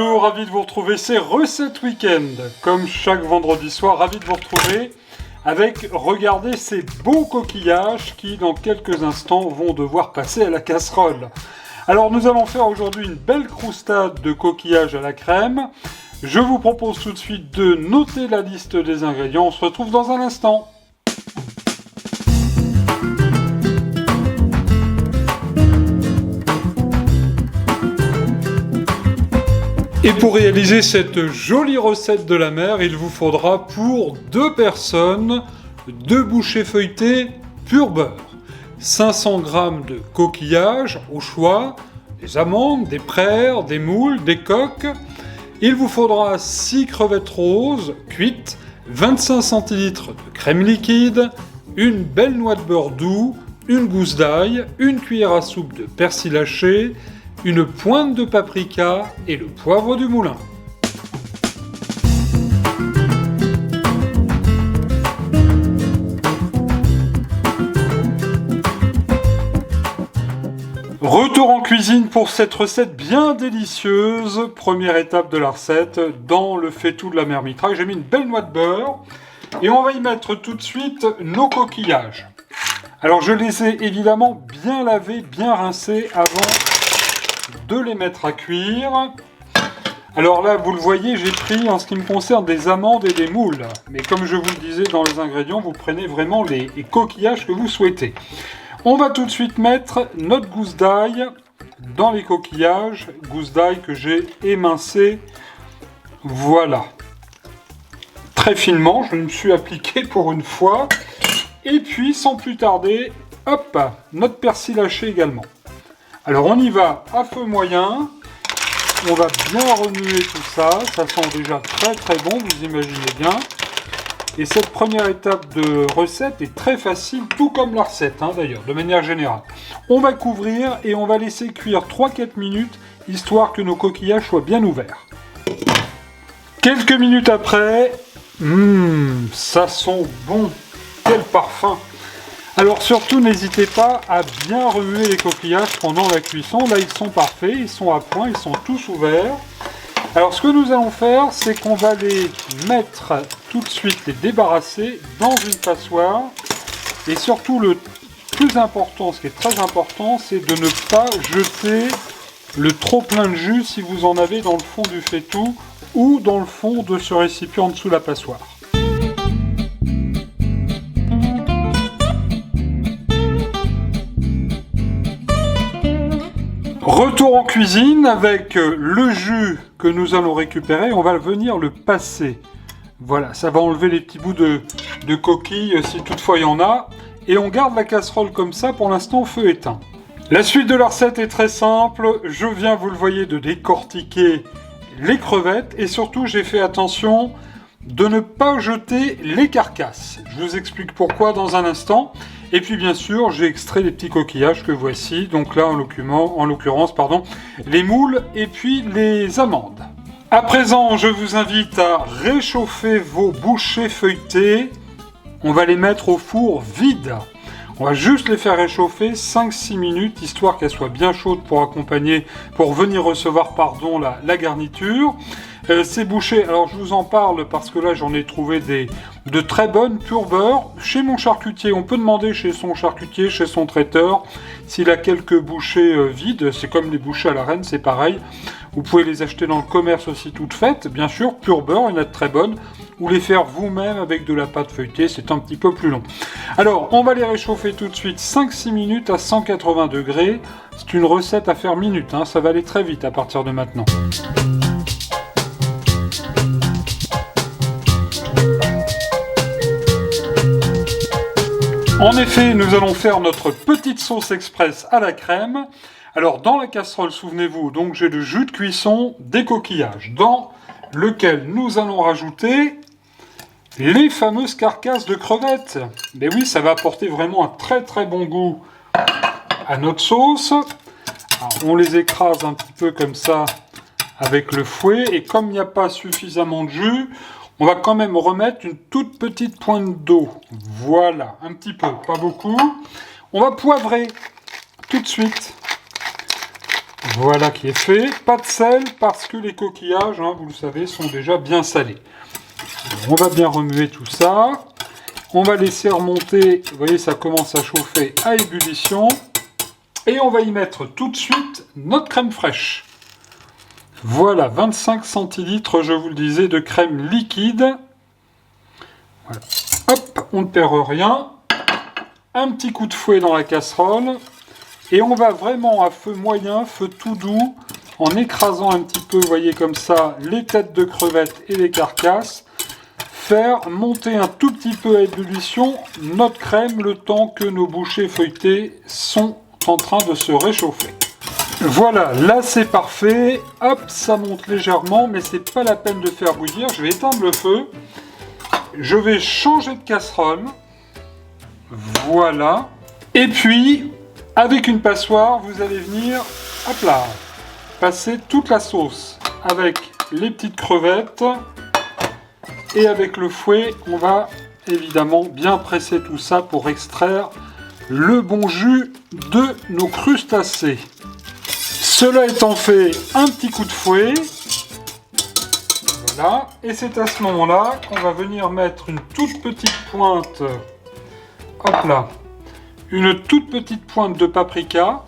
Bonjour, ravi de vous retrouver, c'est Recette Week-end. Comme chaque vendredi soir, ravi de vous retrouver avec, regardez, ces beaux coquillages qui, dans quelques instants, vont devoir passer à la casserole. Alors, nous allons faire aujourd'hui une belle croustade de coquillages à la crème. Je vous propose tout de suite de noter la liste des ingrédients. On se retrouve dans un instant. Et pour réaliser cette jolie recette de la mer, il vous faudra pour 2 personnes 2 bouchées feuilletées pur beurre, 500 g de coquillages au choix, des amandes, des praires, des moules, des coques. Il vous faudra 6 crevettes roses cuites, 25 cl de crème liquide, une belle noix de beurre doux, une gousse d'ail, une cuillère à soupe de persil haché, une pointe de paprika et le poivre du moulin. Retour en cuisine pour cette recette bien délicieuse. Première étape de la recette, dans le faitout de la mer mitraille, j'ai mis une belle noix de beurre et on va y mettre tout de suite nos coquillages. Alors je les ai évidemment bien lavés, bien rincés avant de les mettre à cuire. Alors là, vous le voyez, j'ai pris en ce qui me concerne des amandes et des moules. Mais comme je vous le disais dans les ingrédients, vous prenez vraiment les coquillages que vous souhaitez. On va tout de suite mettre notre gousse d'ail dans les coquillages. Gousse d'ail que j'ai émincée. Voilà. Très finement, je me suis appliqué pour une fois. Et puis, sans plus tarder, hop, notre persil haché également. Alors on y va à feu moyen, on va bien remuer tout ça, ça sent déjà très très bon, vous imaginez bien. Et cette première étape de recette est très facile, tout comme la recette d'ailleurs, de manière générale. On va couvrir et on va laisser cuire 3-4 minutes, histoire que nos coquillages soient bien ouverts. Quelques minutes après, ça sent bon, quel parfum! Alors surtout, n'hésitez pas à bien remuer les coquillages pendant la cuisson. Là, ils sont parfaits, ils sont à point, ils sont tous ouverts. Alors ce que nous allons faire, c'est qu'on va les mettre tout de suite, les débarrasser dans une passoire. Et surtout, le plus important, ce qui est très important, c'est de ne pas jeter le trop plein de jus si vous en avez dans le fond du faitout ou dans le fond de ce récipient en dessous de la passoire. Retour en cuisine avec le jus que nous allons récupérer, on va venir le passer. Voilà, ça va enlever les petits bouts de coquilles si toutefois il y en a. Et on garde la casserole comme ça pour l'instant au feu éteint. La suite de la recette est très simple. Je viens, vous le voyez, de décortiquer les crevettes. Et surtout, j'ai fait attention de ne pas jeter les carcasses. Je vous explique pourquoi dans un instant. Et puis bien sûr, j'ai extrait les petits coquillages que voici. Donc là, en l'occurrence, les moules et puis les amandes. À présent, je vous invite à réchauffer vos bouchées feuilletées. On va les mettre au four vide. On va juste les faire réchauffer 5-6 minutes, histoire qu'elles soient bien chaudes pour venir recevoir la garniture. Ces bouchées, alors je vous en parle parce que là j'en ai trouvé de très bonnes pur beurre. Chez mon charcutier, on peut demander chez son charcutier, chez son traiteur, s'il a quelques bouchées vides. C'est comme les bouchées à la reine, c'est pareil. Vous pouvez les acheter dans le commerce aussi toutes faites, bien sûr, pur beurre, il y en a de très bonnes. Ou les faire vous-même avec de la pâte feuilletée, c'est un petit peu plus long. Alors, on va les réchauffer tout de suite 5-6 minutes à 180 degrés. C'est une recette à faire minute, ça va aller très vite à partir de maintenant. En effet, nous allons faire notre petite sauce express à la crème. Alors, dans la casserole, souvenez-vous, donc j'ai le jus de cuisson des coquillages, dans lequel nous allons rajouter les fameuses carcasses de crevettes. Mais oui, ça va apporter vraiment un très très bon goût à notre sauce. Alors, on les écrase un petit peu comme ça avec le fouet, et comme il n'y a pas suffisamment de jus, on va quand même remettre une toute petite pointe d'eau. Voilà, un petit peu, pas beaucoup. On va poivrer tout de suite Voilà qui est fait. Pas de sel parce que les coquillages, hein, vous le savez, sont déjà bien salés. On va bien remuer tout ça. On va laisser remonter. Vous voyez, ça commence à chauffer à ébullition. Et on va y mettre tout de suite notre crème fraîche. Voilà, 25 centilitres, je vous le disais, de crème liquide. Voilà. Hop, on ne perd rien. Un petit coup de fouet dans la casserole. Et on va vraiment à feu moyen, feu tout doux, en écrasant un petit peu, vous voyez comme ça, les têtes de crevettes et les carcasses, faire monter un tout petit peu à ébullition notre crème le temps que nos bouchées feuilletées sont en train de se réchauffer. Voilà, là c'est parfait. Hop, ça monte légèrement, mais c'est pas la peine de faire bouillir. Je vais éteindre le feu. Je vais changer de casserole. Voilà. Et puis, avec une passoire, vous allez venir, hop là, passer toute la sauce avec les petites crevettes. Et avec le fouet, on va évidemment bien presser tout ça pour extraire le bon jus de nos crustacés. Cela étant fait, un petit coup de fouet. Voilà. Et c'est à ce moment-là qu'on va venir mettre une toute petite pointe. Hop là. Une toute petite pointe de paprika.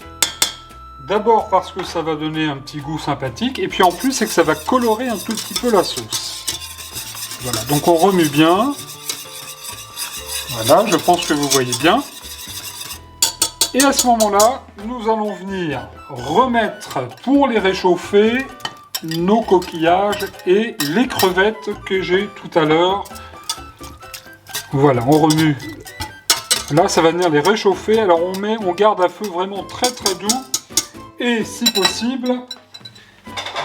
D'abord parce que ça va donner un petit goût sympathique. Et puis en plus, c'est que ça va colorer un tout petit peu la sauce. Voilà. Donc on remue bien. Voilà, je pense que vous voyez bien. Et à ce moment-là, nous allons venir remettre, pour les réchauffer, nos coquillages et les crevettes que j'ai tout à l'heure. Voilà, on remue. Là, ça va venir les réchauffer. Alors on garde à feu vraiment très très doux. Et si possible,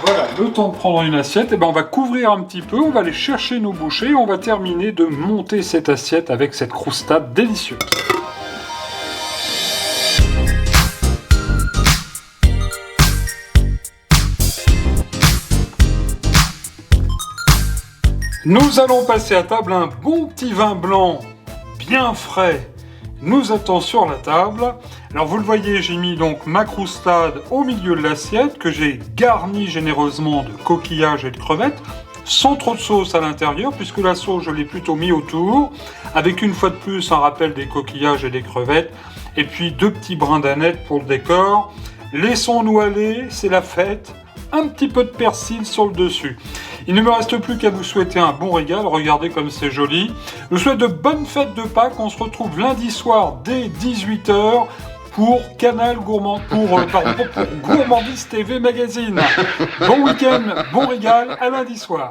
voilà, le temps de prendre une assiette, et ben on va couvrir un petit peu, on va aller chercher nos bouchées, on va terminer de monter cette assiette avec cette croustade délicieuse. Nous allons passer à table. Un bon petit vin blanc bien frais nous attend sur la table. Alors vous le voyez, j'ai mis donc ma croustade au milieu de l'assiette que j'ai garnie généreusement de coquillages et de crevettes, sans trop de sauce à l'intérieur, puisque la sauce je l'ai plutôt mis autour, avec une fois de plus un rappel des coquillages et des crevettes, et puis 2 petits brins d'aneth pour le décor. Laissons-nous aller, c'est la fête. Un petit peu de persil sur le dessus. Il ne me reste plus qu'à vous souhaiter un bon régal. Regardez comme c'est joli. Je vous souhaite de bonnes fêtes de Pâques. On se retrouve lundi soir dès 18 h pour Canal Gourmand, pour Gourmandise TV Magazine. Bon week-end, bon régal, à lundi soir.